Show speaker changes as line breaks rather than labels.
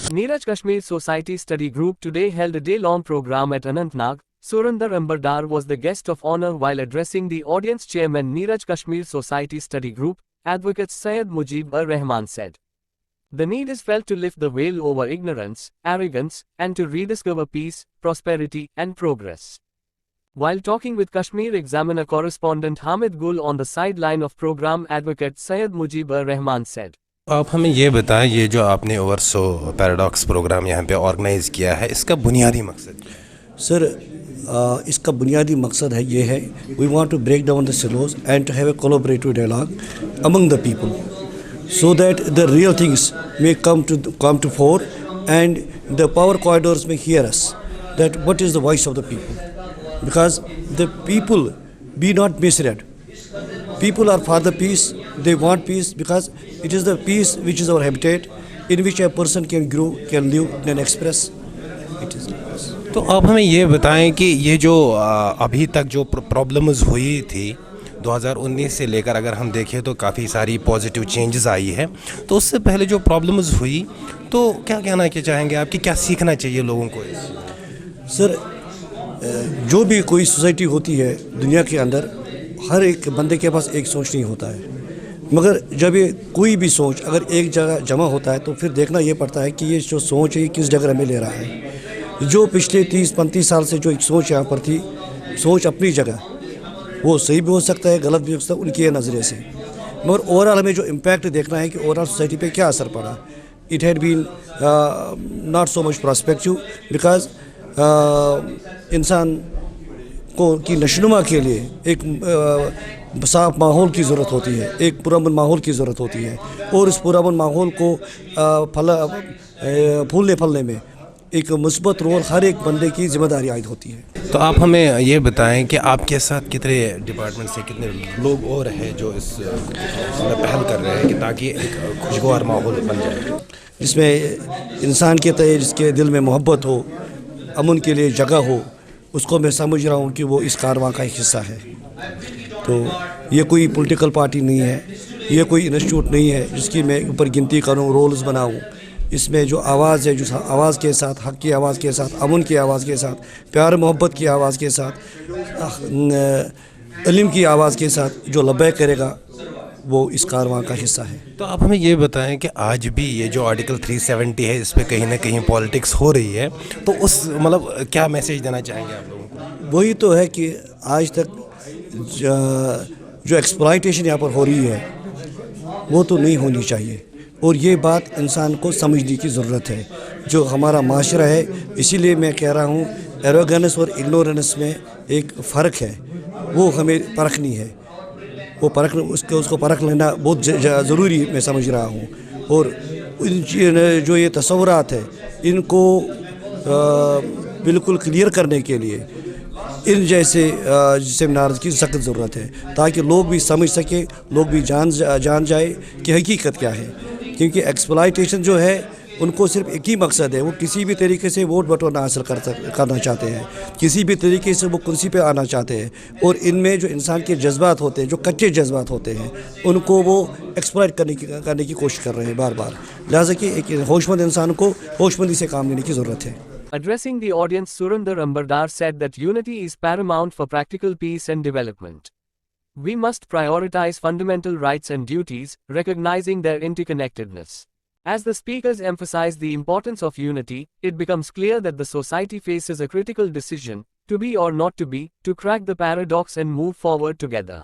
Neeraj Kashmir Society Study Group today held a day-long program at Anantnag. Surinder Ambardar was the guest of honor while addressing the audience. Chairman Neeraj Kashmir Society Study Group, Advocate Syed Mujib Ur-Rahman said, "The need is felt to lift the veil over ignorance, arrogance, and to rediscover peace, prosperity, and progress." While talking with Kashmir Examiner correspondent Hamid Gul on the sideline of program, Advocate Syed Mujib Ur-Rahman said,
آپ ہمیں یہ بتائیں یہ جو آپ نے اوورسو paradox programme یہاں پہ آرگنائز کیا ہے اس کا بنیادی مقصد کیا ہے؟
سر اس کا بنیادی مقصد ہے یہ ہے we want to break down the silos and to have a collaborative dialogue among the people so that the real things may come to fore and the power corridors may hear us that what is the voice of the people, because the people be not misread. People are for the peace, they want peace because it is the peace which is our habitat in which a person can grow, can live and express. It is.
تو آپ ہمیں یہ بتائیں کہ یہ جو ابھی تک جو پرابلمز ہوئی تھی 2019 سے لے کر اگر ہم دیکھیں تو کافی ساری پازیٹیو چینجز آئی ہے، تو اس سے پہلے جو پرابلمز ہوئی تو کیا کہنا کہ چاہیں گے آپ کہ کیا سیکھنا چاہیے لوگوں کو؟
سر جو بھی کوئی سوسائٹی ہوتی ہے دنیا کے اندر ہر ایک بندے کے پاس ایک سوچ نہیں ہوتا ہے، مگر جب یہ کوئی بھی سوچ اگر ایک جگہ جمع ہوتا ہے تو پھر دیکھنا یہ پڑتا ہے کہ یہ جو سوچ ہے یہ کس جگہ میں لے رہا ہے۔ جو پچھلے 30-35 سال سے جو ایک سوچ یہاں پر تھی، سوچ اپنی جگہ وہ صحیح بھی ہو سکتا ہے غلط بھی ہو سکتا ہے ان کے نظریے سے، مگر اوورآل ہمیں جو امپیکٹ دیکھنا ہے کہ اوورآل سوسائٹی پہ کیا اثر پڑا۔ It had been not so much prospective because انسان کو کی نشوونما کے لیے ایک صاف ماحول کی ضرورت ہوتی ہے، ایک پرامن ماحول کی ضرورت ہوتی ہے، اور اس پرامن ماحول کو پھولنے پھلنے میں ایک مثبت رول ہر ایک بندے کی ذمہ داری عائد ہوتی ہے۔
تو آپ ہمیں یہ بتائیں کہ آپ کے ساتھ کتنے ڈپارٹمنٹ سے کتنے لوگ اور ہیں جو اس میں پہل کر رہے ہیں کہ تاکہ ایک خوشگوار ماحول بن جائے،
جس میں انسان کے تئیں جس کے دل میں محبت ہو، امن کے لیے جگہ ہو، اس کو میں سمجھ رہا ہوں کہ وہ اس کارواں کا ایک حصہ ہے۔ تو یہ کوئی پولیٹیکل پارٹی نہیں ہے، یہ کوئی انسٹیٹیوٹ نہیں ہے جس کی میں اوپر گنتی کروں، رولز بناؤں۔ اس میں جو آواز ہے، جو آواز کے ساتھ، حق کی آواز کے ساتھ، امن کی آواز کے ساتھ، پیار محبت کی آواز کے ساتھ، علم کی آواز کے ساتھ جو لبیک کرے گا وہ اس کارواں کا حصہ ہے۔
تو آپ ہمیں یہ بتائیں کہ آج بھی یہ جو آرٹیکل 370 ہے اس پہ کہیں نہ کہیں پالیٹکس ہو رہی ہے، تو اس مطلب کیا میسیج دینا چاہیں گے آپ لوگوں کو؟
وہی تو ہے کہ آج تک جو ایکسپلائٹیشن یہاں پر ہو رہی ہے وہ تو نہیں ہونی چاہیے، اور یہ بات انسان کو سمجھنے کی ضرورت ہے۔ جو ہمارا معاشرہ ہے، اسی لیے میں کہہ رہا ہوں ایروگنس اور اگنورنس میں ایک فرق ہے، وہ ہمیں پرکھنی ہے، وہ اس کو پرکھ لینا بہت ضروری میں سمجھ رہا ہوں۔ اور جو یہ تصورات ہے ان کو بالکل کلیئر کرنے کے لیے ان جیسے سیمینارز کی سخت ضرورت ہے، تاکہ لوگ بھی سمجھ سکیں، لوگ بھی جان جائے کہ حقیقت کیا ہے، کیونکہ ایکسپلائٹیشن جو ہے ان کو صرف ایک ہی مقصد ہے، وہ کسی بھی طریقے سے ووٹ بٹورنا حاصل کرنا چاہتے ہیں، کسی بھی طریقے سے وہ کرسی پہ آنا چاہتے ہیں، اور ان میں جو انسان کے جذبات ہوتے ہیں، جو کچے جذبات ہوتے ہیں، ان کو وہ ایکسپلائٹ کرنے کی کوشش کر رہے ہیں بار بار۔ لہٰذا کہ ایک ہوش مند انسان کو ہوش مندی سے کام لینے کی ضرورت ہے۔
Addressing the audience, Surinder Ambardar said that unity is paramount for practical peace and development. We must prioritize fundamental rights and duties, recognizing their interconnectedness. As the speakers emphasized the importance of unity, it becomes clear that the society faces a critical decision, to be or not to be, to crack the paradox and move forward together.